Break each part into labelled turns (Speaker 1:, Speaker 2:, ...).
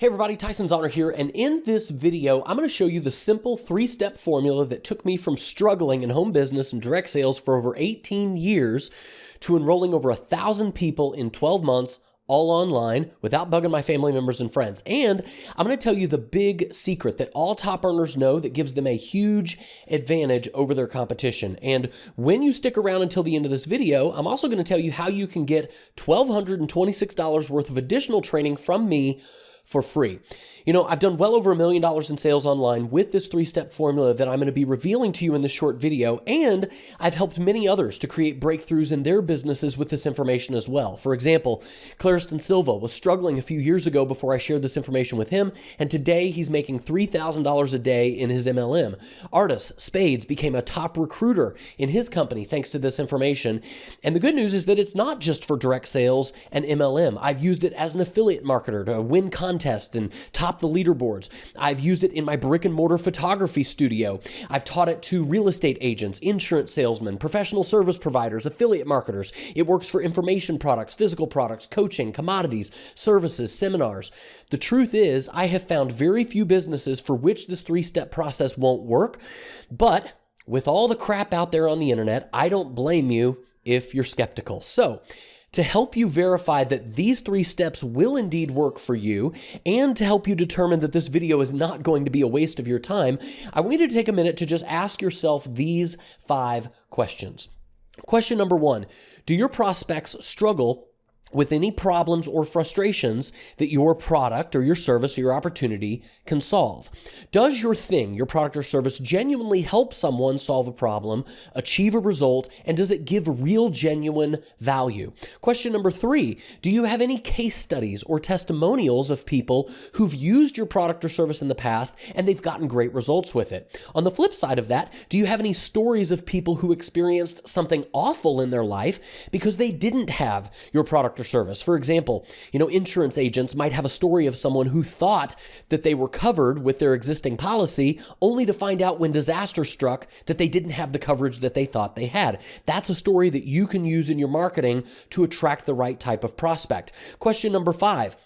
Speaker 1: Hey everybody, Tyson Zahner here, and in this video, I'm going to show you the simple three-step formula that took me from struggling in home business and direct sales for over 18 years to enrolling over 1,000 people in 12 months, all online, without bugging my family members and friends. And I'm going to tell you the big secret that all top earners know that gives them a huge advantage over their competition. And when you stick around until the end of this video, I'm also going to tell you how you can get $1,226 worth of additional training from me for free. You know, I've done well over $1 million in sales online with this three-step formula that I'm going to be revealing to you in this short video, and I've helped many others to create breakthroughs in their businesses with this information as well. For example, Clariston Silva was struggling a few years ago before I shared this information with him, and today he's making $3,000 a day in his MLM. Artis Spades became a top recruiter in his company thanks to this information, and the good news is that it's not just for direct sales and MLM. I've used it as an affiliate marketer to win contests and top the leaderboards. I've used it in my brick and mortar photography studio. I've taught it to real estate agents, insurance salesmen, professional service providers, affiliate marketers. It works for information products, physical products, coaching, commodities, services, seminars. The truth is, I have found very few businesses for which this three-step process won't work, but with all the crap out there on the internet, I don't blame you if you're skeptical. So, to help you verify that these 3 steps will indeed work for you, and to help you determine that this video is not going to be a waste of your time, I want you to take a minute to just ask yourself these 5 questions. Question number 1, do your prospects struggle with any problems or frustrations that your product or your service or your opportunity can solve? Does your thing, your product or service, genuinely help someone solve a problem, achieve a result, and does it give real, genuine value? Question number 3, do you have any case studies or testimonials of people who've used your product or service in the past and they've gotten great results with it? On the flip side of that, do you have any stories of people who experienced something awful in their life because they didn't have your product or service? For example, insurance agents might have a story of someone who thought that they were covered with their existing policy, only to find out when disaster struck that they didn't have the coverage that they thought they had. That's a story that you can use in your marketing to attract the right type of prospect. Question number 5.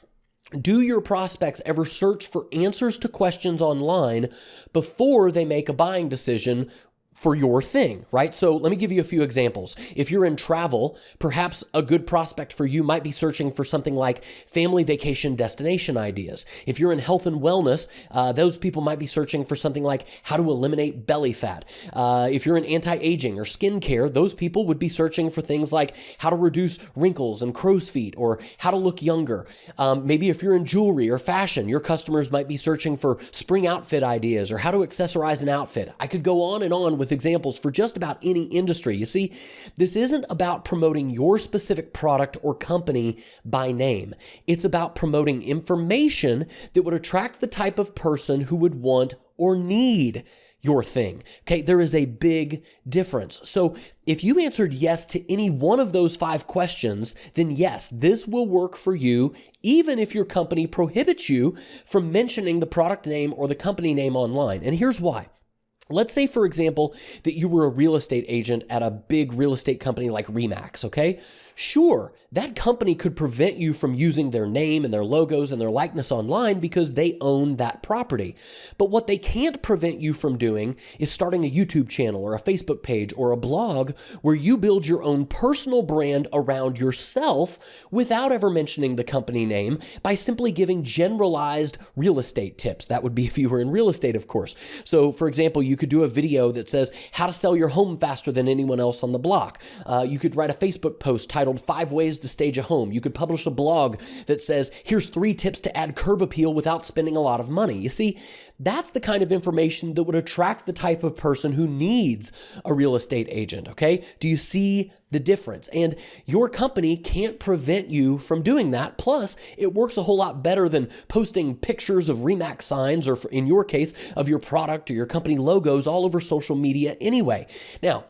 Speaker 1: Do your prospects ever search for answers to questions online before they make a buying decision for your thing, right? So let me give you a few examples. If you're in travel, perhaps a good prospect for you might be searching for something like family vacation destination ideas. If you're in health and wellness, those people might be searching for something like how to eliminate belly fat. If you're in anti-aging or skincare, those people would be searching for things like how to reduce wrinkles and crow's feet or how to look younger. Maybe if you're in jewelry or fashion, your customers might be searching for spring outfit ideas or how to accessorize an outfit. I could go on and on with examples for just about any industry. You see, this isn't about promoting your specific product or company by name. It's about promoting information that would attract the type of person who would want or need your thing. Okay, there is a big difference. So if you answered yes to any one of those 5 questions, then yes, this will work for you, even if your company prohibits you from mentioning the product name or the company name online. And here's why. Let's say, for example, that you were a real estate agent at a big real estate company like RE/MAX, okay? Sure, that company could prevent you from using their name and their logos and their likeness online because they own that property. But what they can't prevent you from doing is starting a YouTube channel or a Facebook page or a blog where you build your own personal brand around yourself without ever mentioning the company name by simply giving generalized real estate tips. That would be if you were in real estate, of course. So, for example, you could do a video that says how to sell your home faster than anyone else on the block. You could write a Facebook post titled 5 Ways to Stage a Home. You could publish a blog that says, here's 3 tips to add curb appeal without spending a lot of money. You see, that's the kind of information that would attract the type of person who needs a real estate agent, okay? Do you see the difference? And your company can't prevent you from doing that. Plus, it works a whole lot better than posting pictures of RE/MAX signs or, in your case, of your product or your company logos all over social media anyway. Now,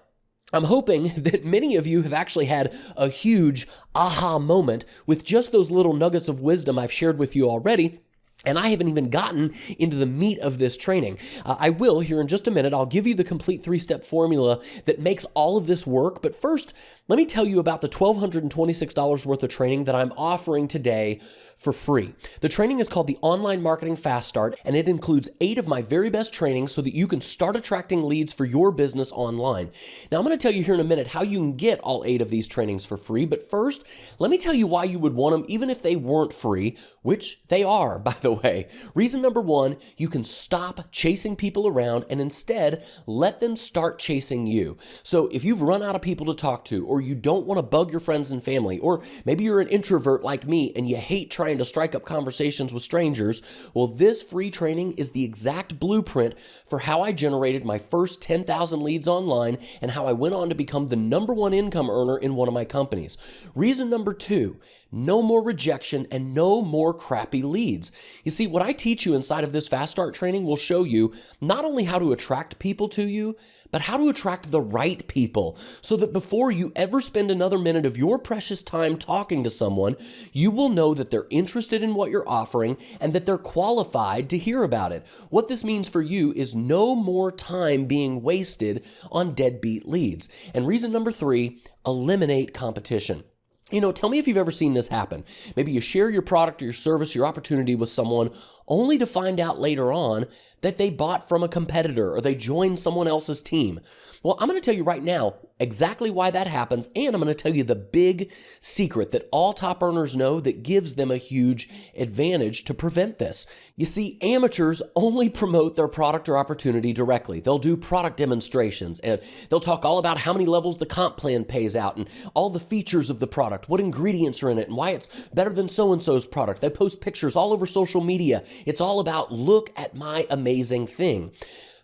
Speaker 1: I'm hoping that many of you have actually had a huge aha moment with just those little nuggets of wisdom I've shared with you already, And I haven't even gotten into the meat of this training. I will here in just a minute. I'll give you the complete 3-step formula that makes all of this work. But first, let me tell you about the $1,226 worth of training that I'm offering today for free. The training is called the Online Marketing Fast Start, and it includes 8 of my very best trainings so that you can start attracting leads for your business online. Now, I'm going to tell you here in a minute how you can get all 8 of these trainings for free. But first, let me tell you why you would want them even if they weren't free, which they are, by the way. Reason number 1, you can stop chasing people around and instead let them start chasing you. So if you've run out of people to talk to, or you don't want to bug your friends and family, or maybe you're an introvert like me and you hate trying to strike up conversations with strangers, well, this free training is the exact blueprint for how I generated my first 10,000 leads online and how I went on to become the #1 income earner in one of my companies. Reason number 2, no more rejection and no more crappy leads. You see, what I teach you inside of this Fast Start training will show you not only how to attract people to you, but how to attract the right people so that before you ever spend another minute of your precious time talking to someone, you will know that they're interested in what you're offering and that they're qualified to hear about it. What this means for you is no more time being wasted on deadbeat leads. And reason number 3, eliminate competition. You know, tell me if you've ever seen this happen. Maybe you share your product or your service, your opportunity with someone only to find out later on that they bought from a competitor or they joined someone else's team. Well, I'm going to tell you right now exactly why that happens, and I'm going to tell you the big secret that all top earners know that gives them a huge advantage to prevent this. You see, amateurs only promote their product or opportunity directly. They'll do product demonstrations, and they'll talk all about how many levels the comp plan pays out and all the features of the product, what ingredients are in it, and why it's better than so-and-so's product. They post pictures all over social media. It's all about, look at my amazing thing.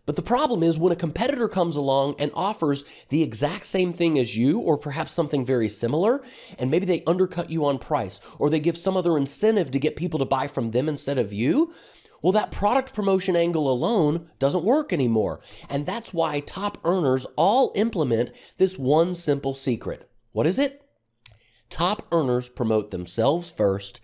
Speaker 1: But the problem is when a competitor comes along and offers the exact same thing as you, or perhaps something very similar, and maybe they undercut you on price, or they give some other incentive to get people to buy from them instead of you, well, that product promotion angle alone doesn't work anymore. And that's why top earners all implement this one simple secret. What is it? Top earners promote themselves first,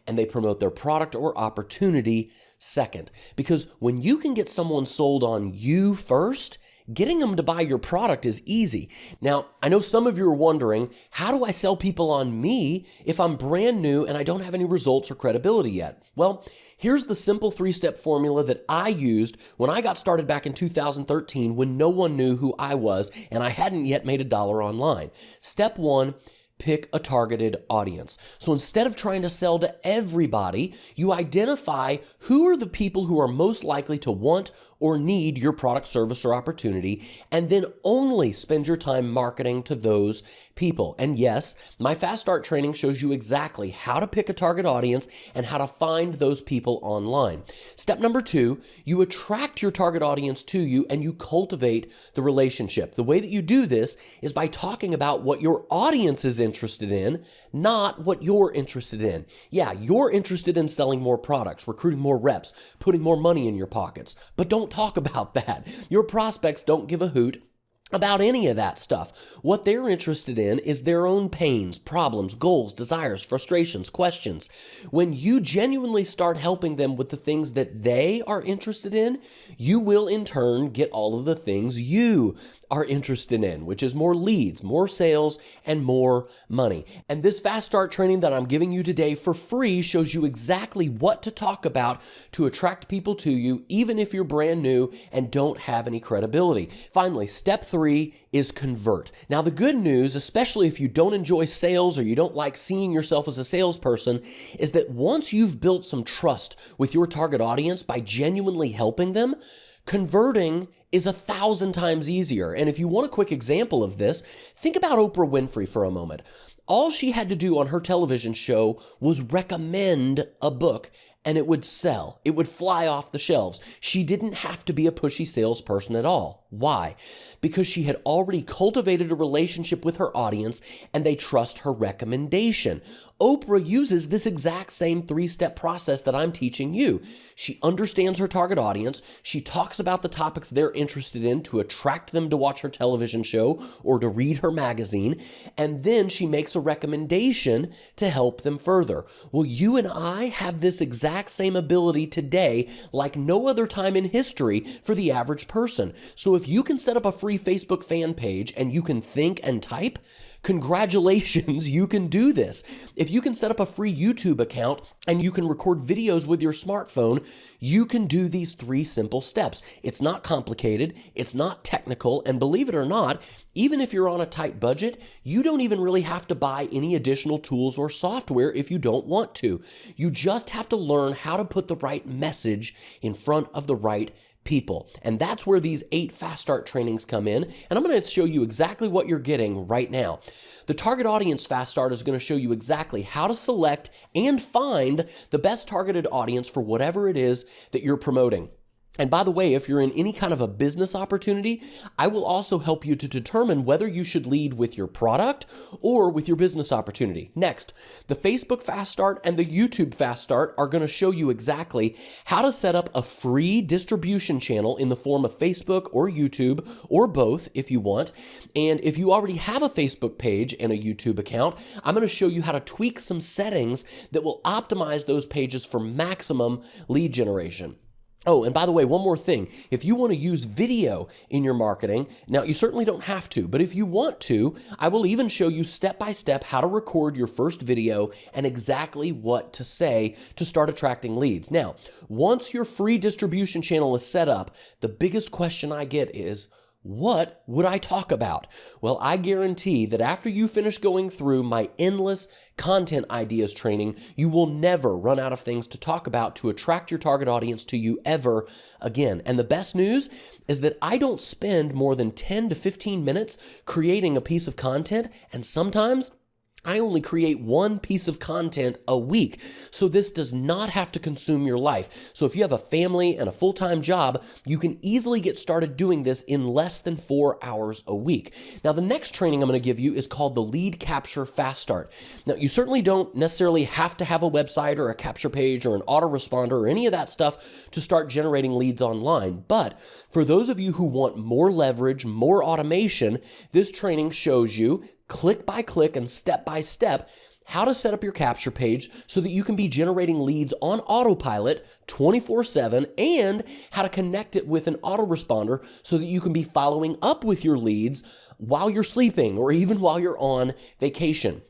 Speaker 1: and they promote their product or opportunity second. Because when you can get someone sold on you first, getting them to buy your product is easy. Now, I know some of you are wondering, how do I sell people on me if I'm brand new and I don't have any results or credibility yet? Well, here's the simple 3-step formula that I used when I got started back in 2013 when no one knew who I was and I hadn't yet made $1 online. Step 1, pick a targeted audience. So instead of trying to sell to everybody, you identify who are the people who are most likely to want or need your product, service, or opportunity, and then only spend your time marketing to those people. And yes, my Fast Start training shows you exactly how to pick a target audience and how to find those people online. Step number 2, you attract your target audience to you and you cultivate the relationship. The way that you do this is by talking about what your audience is interested in, not what you're interested in. Yeah, you're interested in selling more products, recruiting more reps, putting more money in your pockets, but don't talk about that. Your prospects don't give a hoot about any of that stuff. What they're interested in is their own pains, problems, goals, desires, frustrations, questions. When you genuinely start helping them with the things that they are interested in, you will in turn get all of the things you are interested in, which is more leads, more sales, and more money. And this Fast Start training that I'm giving you today for free shows you exactly what to talk about to attract people to you, even if you're brand new and don't have any credibility. Finally, step 3 is convert. Now, the good news, especially if you don't enjoy sales or you don't like seeing yourself as a salesperson, is that once you've built some trust with your target audience by genuinely helping them, converting is 1,000 times easier. And if you want a quick example of this, think about Oprah Winfrey for a moment. All she had to do on her television show was recommend a book and it would sell. It would fly off the shelves. She didn't have to be a pushy salesperson at all. Why? Because she had already cultivated a relationship with her audience and they trust her recommendation. Oprah uses this exact same three-step process that I'm teaching you. She understands her target audience. She talks about the topics they're interested in to attract them to watch her television show or to read her magazine. And then she makes a recommendation to help them further. Well, you and I have this exact same ability today like no other time in history for the average person. So if you can set up a free Facebook fan page and you can think and type, congratulations, you can do this. If you can set up a free YouTube account and you can record videos with your smartphone, you can do these three simple steps. It's not complicated, it's not technical, and believe it or not, even if you're on a tight budget, you don't even really have to buy any additional tools or software if you don't want to. You just have to learn how to put the right message in front of the right people. And that's where these 8 Fast Start trainings come in. And I'm going to show you exactly what you're getting right now. The Target Audience Fast Start is going to show you exactly how to select and find the best targeted audience for whatever it is that you're promoting. And by the way, if you're in any kind of a business opportunity, I will also help you to determine whether you should lead with your product or with your business opportunity. Next, the Facebook Fast Start and the YouTube Fast Start are going to show you exactly how to set up a free distribution channel in the form of Facebook or YouTube or both if you want. And if you already have a Facebook page and a YouTube account, I'm going to show you how to tweak some settings that will optimize those pages for maximum lead generation. Oh, and by the way, one more thing. If you want to use video in your marketing, now you certainly don't have to, but if you want to, I will even show you step by step how to record your first video and exactly what to say to start attracting leads. Now, once your free distribution channel is set up, the biggest question I get is, what would I talk about? Well, I guarantee that after you finish going through my endless content ideas training, you will never run out of things to talk about to attract your target audience to you ever again. And the best news is that I don't spend more than 10 to 15 minutes creating a piece of content, and sometimes I only create one piece of content a week, so this does not have to consume your life. So if you have a family and a full-time job, you can easily get started doing this in less than 4 hours a week. Now, the next training I'm going to give you is called the Lead Capture Fast Start. Now, you certainly don't necessarily have to have a website or a capture page or an autoresponder or any of that stuff to start generating leads online. But for those of you who want more leverage, more automation, this training shows you click by click and step by step how to set up your capture page so that you can be generating leads on autopilot 24/7 and how to connect it with an autoresponder so that you can be following up with your leads while you're sleeping or even while you're on vacation.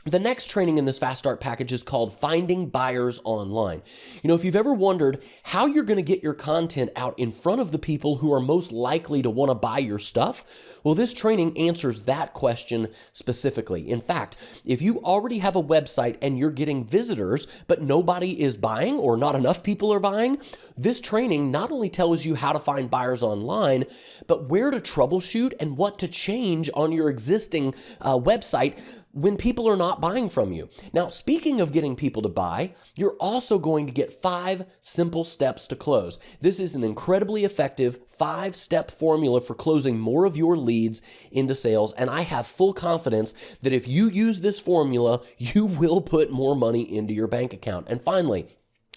Speaker 1: The next training in this Fast Start package is called Finding Buyers Online. You know, if you've ever wondered how you're going to get your content out in front of the people who are most likely to want to buy your stuff, well, this training answers that question specifically. In fact, if you already have a website and you're getting visitors, but nobody is buying or not enough people are buying, this training not only tells you how to find buyers online, but where to troubleshoot and what to change on your existing website when people are not buying from you. Now, speaking of getting people to buy, you're also going to get 5 simple steps to close. This is an incredibly effective 5-step formula for closing more of your leads into sales, and I have full confidence that if you use this formula, you will put more money into your bank account. And finally,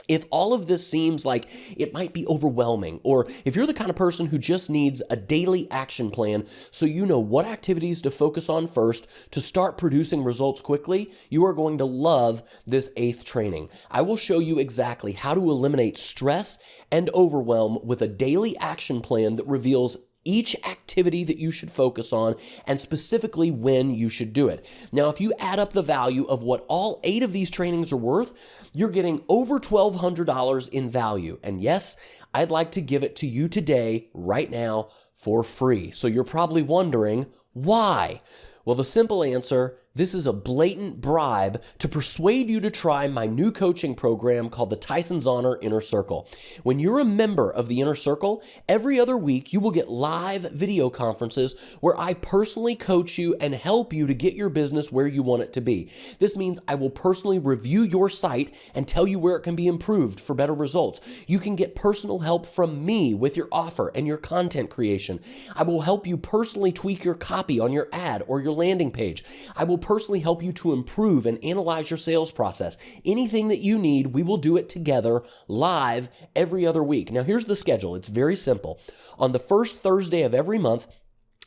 Speaker 1: if all of this seems like it might be overwhelming, or if you're the kind of person who just needs a daily action plan so you know what activities to focus on first to start producing results quickly, you are going to love this 8th training. I will show you exactly how to eliminate stress and overwhelm with a daily action plan that reveals each activity that you should focus on and specifically when you should do it. Now, if you add up the value of what all 8 of these trainings are worth, you're getting over $1,200 in value. And yes, I'd like to give it to you today, right now, for free. So you're probably wondering, why? Well, the simple answer, this is a blatant bribe to persuade you to try my new coaching program called the Tyson's Honor Inner Circle. When you're a member of the Inner Circle, every other week you will get live video conferences where I personally coach you and help you to get your business where you want it to be. This means I will personally review your site and tell you where it can be improved for better results. You can get personal help from me with your offer and your content creation. I will help you personally tweak your copy on your ad or your landing page. I will personally help you to improve and analyze your sales process. Anything that you need, we will do it together live every other week. Now, here's the schedule. It's very simple. On the first Thursday of every month,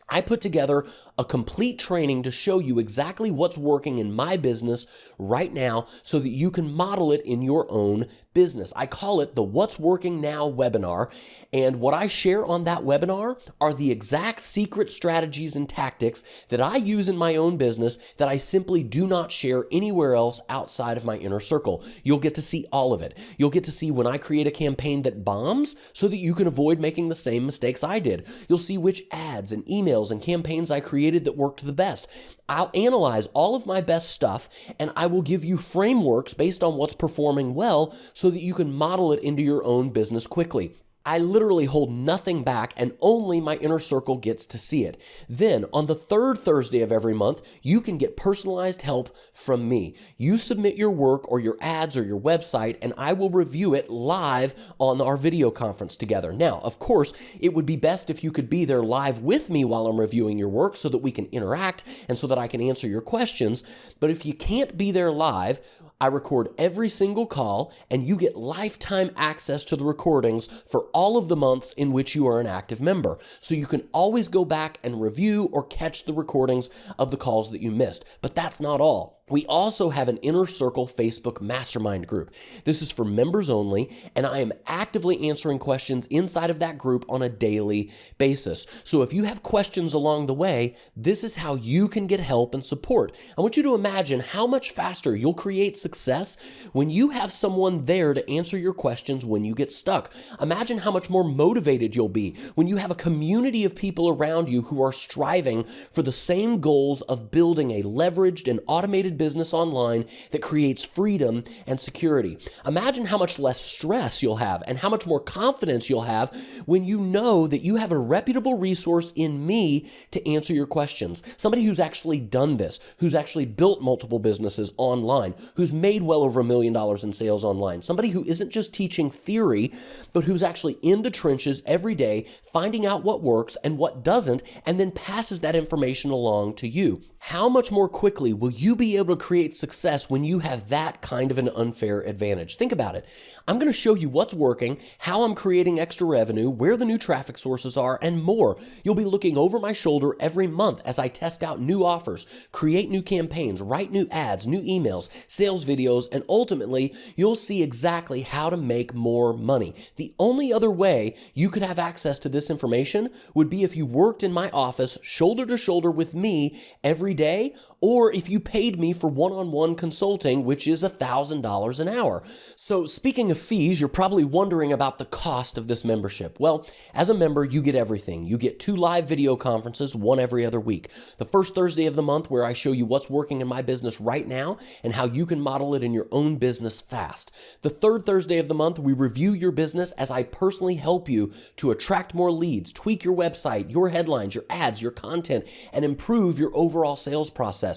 Speaker 1: I put together a complete training to show you exactly what's working in my business right now so that you can model it in your own business. I call it the What's Working Now webinar. And what I share on that webinar are the exact secret strategies and tactics that I use in my own business that I simply do not share anywhere else outside of my inner circle. You'll get to see all of it. You'll get to see when I create a campaign that bombs so that you can avoid making the same mistakes I did. You'll see which ads and emails and campaigns I created that worked the best. I'll analyze all of my best stuff and I will give you frameworks based on what's performing well so that you can model it into your own business quickly. I literally hold nothing back and only my inner circle gets to see it. Then on the third Thursday of every month, you can get personalized help from me. You submit your work or your ads or your website and I will review it live on our video conference together. Now, of course, it would be best if you could be there live with me while I'm reviewing your work so that we can interact and so that I can answer your questions. But if you can't be there live, I record every single call and you get lifetime access to the recordings for all of the months in which you are an active member. So you can always go back and review or catch the recordings of the calls that you missed. But that's not all. We also have an Inner Circle Facebook mastermind group. This is for members only, and I am actively answering questions inside of that group on a daily basis. So if you have questions along the way, this is how you can get help and support. I want you to imagine how much faster you'll create success when you have someone there to answer your questions when you get stuck. Imagine how much more motivated you'll be when you have a community of people around you who are striving for the same goals of building a leveraged and automated business online that creates freedom and security. Imagine how much less stress you'll have and how much more confidence you'll have when you know that you have a reputable resource in me to answer your questions. Somebody who's actually done this, who's actually built multiple businesses online, who's made well over $1 million in sales online. Somebody who isn't just teaching theory, but who's actually in the trenches every day, finding out what works and what doesn't, and then passes that information along to you. How much more quickly will you be able to create success when you have that kind of an unfair advantage? Think about it. I'm going to show you what's working, how I'm creating extra revenue, where the new traffic sources are, and more. You'll be looking over my shoulder every month as I test out new offers, create new campaigns, write new ads, new emails, sales videos, and ultimately, you'll see exactly how to make more money. The only other way you could have access to this information would be if you worked in my office shoulder to shoulder with me every day, or if you paid me for one-on-one consulting, which is $1,000 an hour. So speaking of fees, you're probably wondering about the cost of this membership. Well, as a member, you get everything. You get 2 live video conferences, one every other week. The first Thursday of the month where I show you what's working in my business right now and how you can model it in your own business fast. The third Thursday of the month, we review your business as I personally help you to attract more leads, tweak your website, your headlines, your ads, your content, and improve your overall sales process.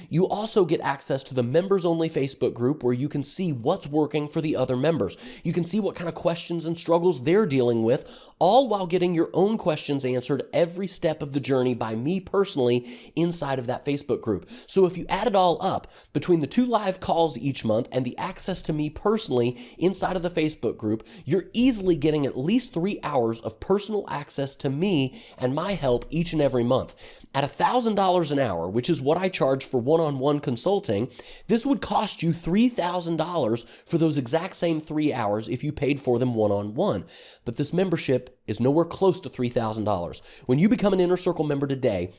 Speaker 1: You also get access to the members-only Facebook group where you can see what's working for the other members. You can see what kind of questions and struggles they're dealing with, all while getting your own questions answered every step of the journey by me personally inside of that Facebook group. So if you add it all up, between the 2 live calls each month and the access to me personally inside of the Facebook group, you're easily getting at least 3 hours of personal access to me and my help each and every month. At $1,000 an hour, which is what I charge for one-on-one consulting, this would cost you $3,000 for those exact same 3 hours if you paid for them one-on-one. But this membership is nowhere close to $3,000. When you become an Inner Circle member today,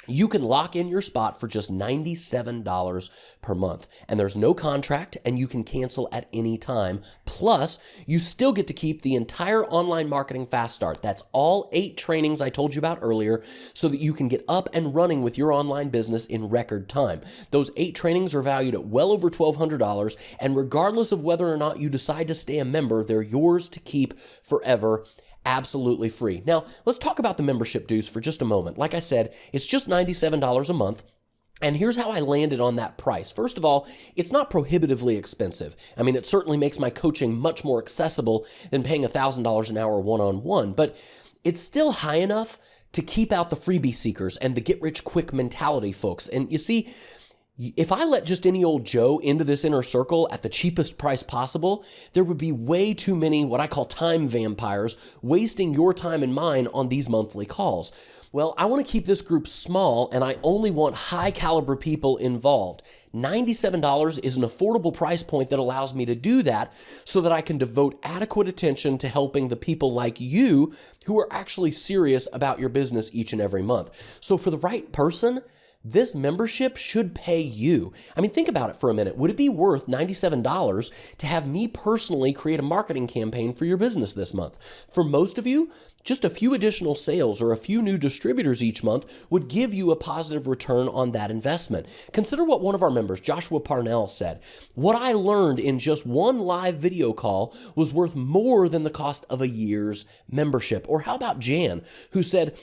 Speaker 1: you can lock in your spot for just $97 per month. And there's no contract and you can cancel at any time. Plus, you still get to keep the entire Online Marketing Fast Start. That's all 8 trainings I told you about earlier so that you can get up and running with your online business in record time. Those 8 trainings are valued at well over $1,200. And regardless of whether or not you decide to stay a member, they're yours to keep forever. Absolutely free. Now, let's talk about the membership dues for just a moment. Like I said, it's just $97 a month. And here's how I landed on that price. First of all, it's not prohibitively expensive. I mean, it certainly makes my coaching much more accessible than paying $1,000 an hour one-on-one, but it's still high enough to keep out the freebie seekers and the get-rich-quick mentality folks. And you see, If I let just any old Joe into this inner circle at the cheapest price possible, there would be way too many what I call time vampires wasting your time and mine on these monthly calls. Well, I want to keep this group small, and I only want high caliber people involved. $97 is an affordable price point that allows me to do that so that I can devote adequate attention to helping the people like you who are actually serious about your business each and every month. So for the right person, this membership should pay you. I mean, think about it for a minute. Would it be worth $97 to have me personally create a marketing campaign for your business this month? For most of you, just a few additional sales or a few new distributors each month would give you a positive return on that investment. Consider what one of our members, Joshua Parnell, said. What I learned in just one live video call was worth more than the cost of a year's membership. Or how about Jan, who said,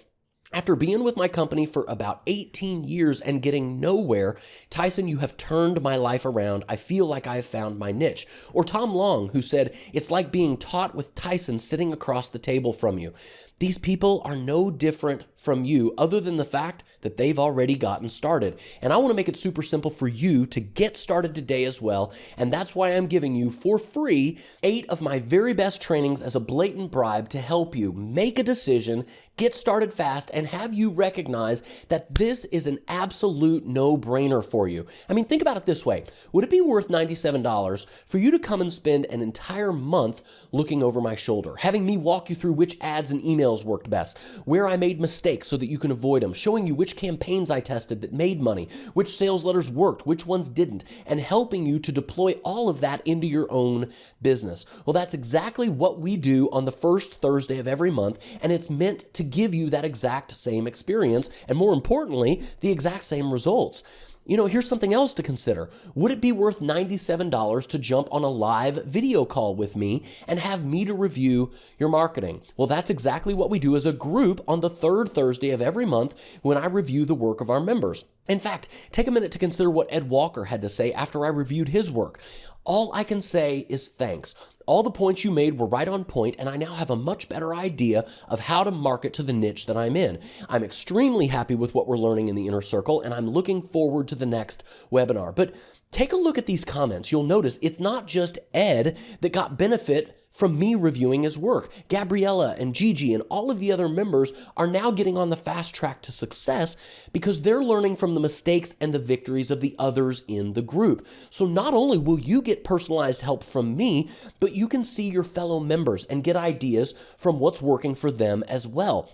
Speaker 1: after being with my company for about 18 years and getting nowhere, Tyson, you have turned my life around. I feel like I've found my niche. Or Tom Long, who said, it's like being taught with Tyson sitting across the table from you. These people are no different from you other than the fact that they've already gotten started. And I want to make it super simple for you to get started today as well. And that's why I'm giving you for free 8 of my very best trainings as a blatant bribe to help you make a decision, get started fast, and have you recognize that this is an absolute no-brainer for you. I mean, think about it this way. Would it be worth $97 for you to come and spend an entire month looking over my shoulder, having me walk you through which ads and emails worked best, where I made mistakes so that you can avoid them, showing you which campaigns I tested that made money, which sales letters worked, which ones didn't, and helping you to deploy all of that into your own business? Well, that's exactly what we do on the first Thursday of every month, and it's meant to give you that exact same experience, and more importantly, the exact same results. You know, here's something else to consider. Would it be worth $97 to jump on a live video call with me and have me to review your marketing? Well, that's exactly what we do as a group on the third Thursday of every month when I review the work of our members. In fact, take a minute to consider what Ed Walker had to say after I reviewed his work. All I can say is thanks. All the points you made were right on point, and I now have a much better idea of how to market to the niche that I'm in. I'm extremely happy with what we're learning in the inner circle, and I'm looking forward to the next webinar. But take a look at these comments. You'll notice it's not just Ed that got benefit from me reviewing his work. Gabriella and Gigi and all of the other members are now getting on the fast track to success because they're learning from the mistakes and the victories of the others in the group. So not only will you get personalized help from me, but you can see your fellow members and get ideas from what's working for them as well.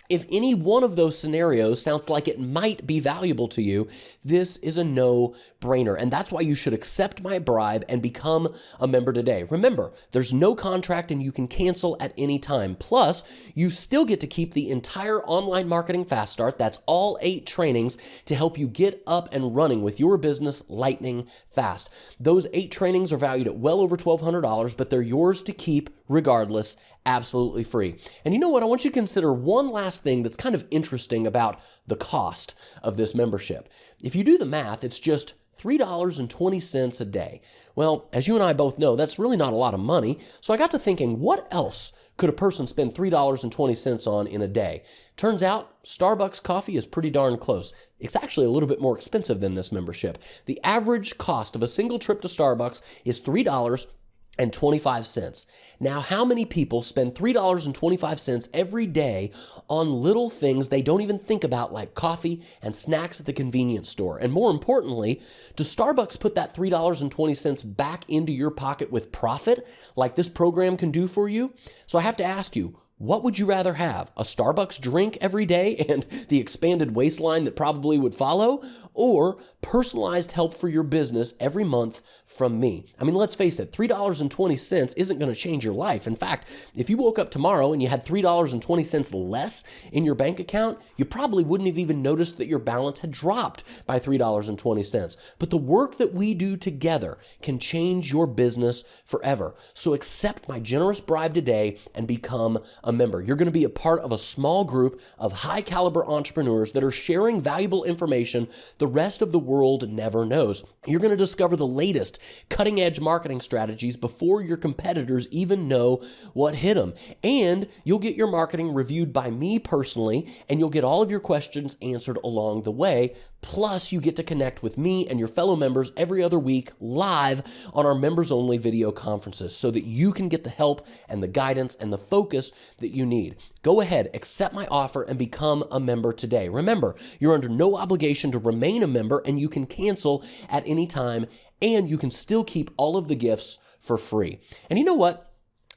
Speaker 1: If any one of those scenarios sounds like it might be valuable to you, this is a no-brainer. And that's why you should accept my bribe and become a member today. Remember, there's no contract and you can cancel at any time. Plus, you still get to keep the entire Online Marketing Fast Start. That's all 8 trainings to help you get up and running with your business lightning fast. Those 8 trainings are valued at well over $1,200, but they're yours to keep regardless, absolutely free. And you know what? I want you to consider one last thing that's kind of interesting about the cost of this membership. If you do the math, it's just $3.20 a day. Well, as you and I both know, that's really not a lot of money. So I got to thinking, what else could a person spend $3.20 on in a day? Turns out Starbucks coffee is pretty darn close. It's actually a little bit more expensive than this membership. The average cost of a single trip to Starbucks is $3.25. Now, how many people spend $3.25 every day on little things they don't even think about, like coffee and snacks at the convenience store? And more importantly, does Starbucks put that $3.20 back into your pocket with profit, like this program can do for you? So I have to ask you, what would you rather have? A Starbucks drink every day and the expanded waistline that probably would follow? Or personalized help for your business every month from me? I mean, let's face it, $3.20 isn't going to change your life. In fact, if you woke up tomorrow and you had $3.20 less in your bank account, you probably wouldn't have even noticed that your balance had dropped by $3.20. But the work that we do together can change your business forever. So accept my generous bribe today and become a member. You're going to be a part of a small group of high caliber entrepreneurs that are sharing valuable information the rest of the world never knows. You're going to discover the latest cutting edge marketing strategies before your competitors even know what hit them. And you'll get your marketing reviewed by me personally, and you'll get all of your questions answered along the way. Plus, you get to connect with me and your fellow members every other week live on our members-only video conferences so that you can get the help and the guidance and the focus that you need. Go ahead, accept my offer, and become a member today. Remember, you're under no obligation to remain a member, and you can cancel at any time, and you can still keep all of the gifts for free. And you know what?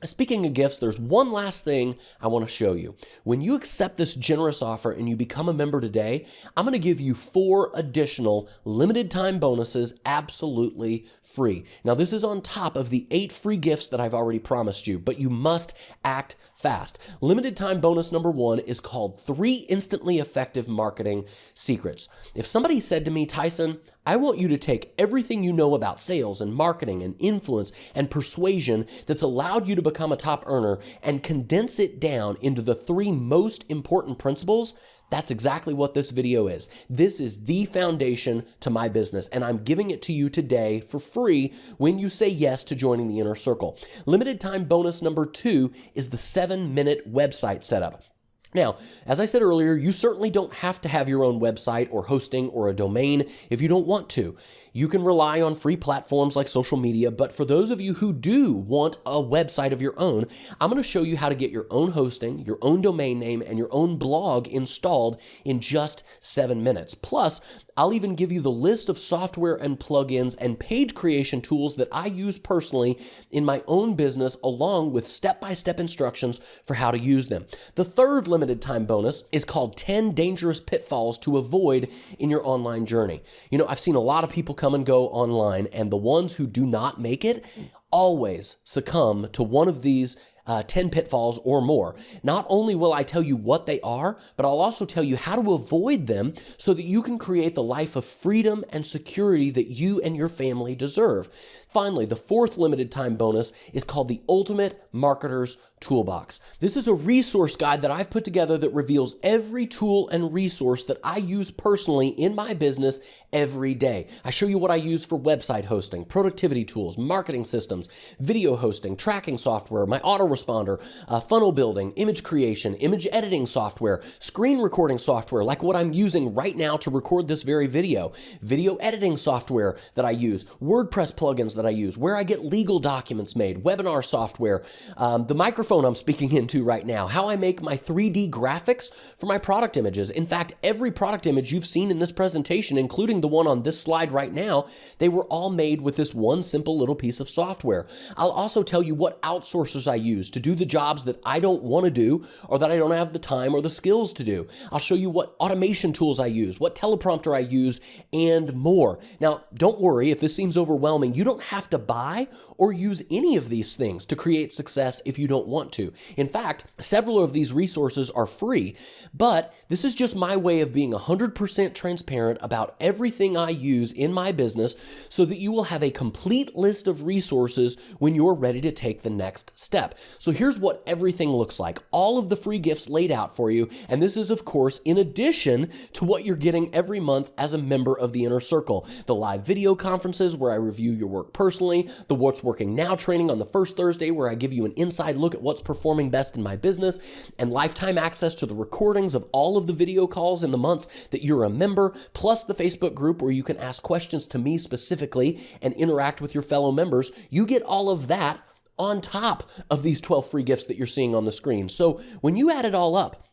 Speaker 1: Speaking of gifts, there's one last thing I want to show you. When you accept this generous offer and you become a member today, I'm going to give you 4 additional limited time bonuses absolutely free. Now, this is on top of the 8 free gifts that I've already promised you, but you must act fast. Limited time bonus number 1 is called 3 instantly effective marketing secrets. If somebody said to me, Tyson, I want you to take everything you know about sales and marketing and influence and persuasion that's allowed you to become a top earner and condense it down into the 3 most important principles, that's exactly what this video is. This is the foundation to my business, and I'm giving it to you today for free when you say yes to joining the Inner Circle. Limited time bonus number 2 is the 7-minute website setup. Now, as I said earlier, you certainly don't have to have your own website or hosting or a domain if you don't want to. You can rely on free platforms like social media, but for those of you who do want a website of your own, I'm going to show you how to get your own hosting, your own domain name, and your own blog installed in just 7 minutes. Plus, I'll even give you the list of software and plugins and page creation tools that I use personally in my own business, along with step-by-step instructions for how to use them. The third limited time bonus is called 10 dangerous pitfalls to avoid in your online journey. You know, I've seen a lot of people come and go online, and the ones who do not make it always succumb to one of these 10 pitfalls or more. Not only will I tell you what they are, but I'll also tell you how to avoid them so that you can create the life of freedom and security that you and your family deserve. Finally, the 4th limited time bonus is called the Ultimate Marketer's Toolbox. This is a resource guide that I've put together that reveals every tool and resource that I use personally in my business every day. I show you what I use for website hosting, productivity tools, marketing systems, video hosting, tracking software, my autoresponder, funnel building, image creation, image editing software, screen recording software like what I'm using right now to record this very video editing software that I use, WordPress plugins that I use, where I get legal documents made, webinar software, the microphone I'm speaking into right now, how I make my 3D graphics for my product images. In fact, every product image you've seen in this presentation, including the one on this slide right now, they were all made with this one simple little piece of software. I'll also tell you what outsourcers I use to do the jobs that I don't want to do or that I don't have the time or the skills to do. I'll show you what automation tools I use, what teleprompter I use, and more. Now, don't worry if this seems overwhelming. You don't have to buy or use any of these things to create success if you don't want to. In fact, several of these resources are free, but this is just my way of being 100% transparent about everything I use in my business so that you will have a complete list of resources when you're ready to take the next step. So here's what everything looks like. All of the free gifts laid out for you, and this is, of course, in addition to what you're getting every month as a member of the Inner Circle. The live video conferences where I review your work personally, the What's Working Now training on the first Thursday where I give you an inside look at what's performing best in my business, and lifetime access to the recordings of all of the video calls in the months that you're a member, plus the Facebook group where you can ask questions to me specifically and interact with your fellow members. You get all of that on top of these 12 free gifts that you're seeing on the screen. So when you add it all up,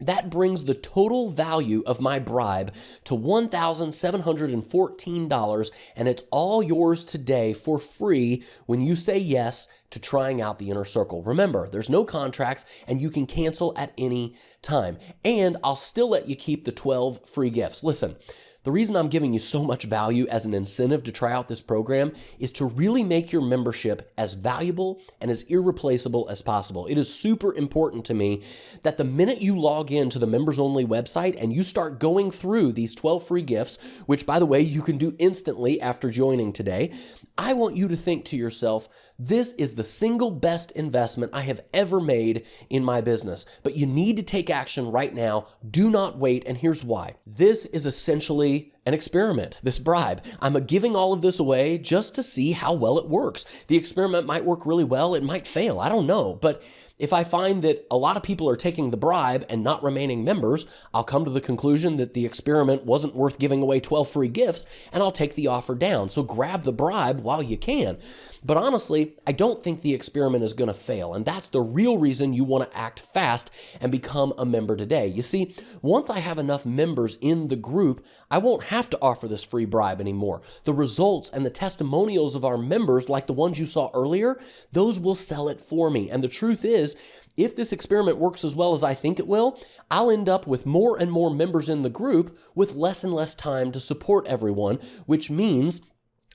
Speaker 1: that brings the total value of my bribe to $1,714, and it's all yours today for free when you say yes to trying out the Inner Circle. Remember, there's no contracts, and you can cancel at any time. And I'll still let you keep the 12 free gifts. Listen, the reason I'm giving you so much value as an incentive to try out this program is to really make your membership as valuable and as irreplaceable as possible. It is super important to me that the minute you log into the members only website and you start going through these 12 free gifts, which by the way, you can do instantly after joining today, I want you to think to yourself, this is the single best investment I have ever made in my business. But you need to take action right now. Do not wait, and here's why. This is essentially an experiment, this bribe. I'm giving all of this away just to see how well it works. The experiment might work really well. It might fail. I don't know. But if I find that a lot of people are taking the bribe and not remaining members, I'll come to the conclusion that the experiment wasn't worth giving away 12 free gifts, and I'll take the offer down. So grab the bribe while you can. But honestly, I don't think the experiment is going to fail, and that's the real reason you want to act fast and become a member today. You see, once I have enough members in the group, I won't have to offer this free bribe anymore. The results and the testimonials of our members, like the ones you saw earlier, those will sell it for me. And the truth is, if this experiment works as well as I think it will, I'll end up with more and more members in the group with less and less time to support everyone, which means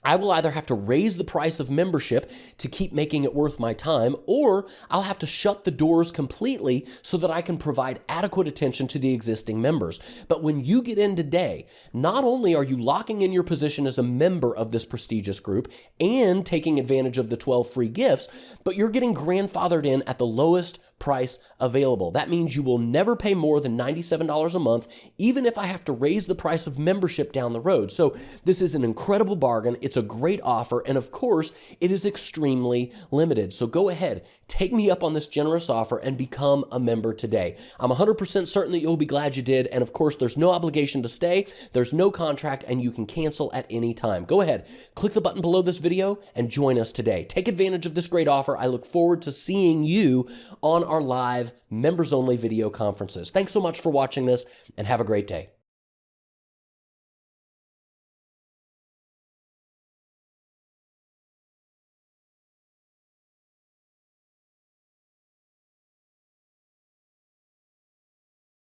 Speaker 1: I will either have to raise the price of membership to keep making it worth my time, or I'll have to shut the doors completely so that I can provide adequate attention to the existing members. But when you get in today, not only are you locking in your position as a member of this prestigious group and taking advantage of the 12 free gifts, but you're getting grandfathered in at the lowest price available. That means you will never pay more than $97 a month, even if I have to raise the price of membership down the road. So this is an incredible bargain. It's a great offer. And of course, it is extremely limited. So go ahead, take me up on this generous offer and become a member today. I'm 100% certain that you'll be glad you did. And of course, there's no obligation to stay. There's no contract, and you can cancel at any time. Go ahead, click the button below this video and join us today. Take advantage of this great offer. I look forward to seeing you on our live members-only video conferences. Thanks so much for watching this, and have a great day.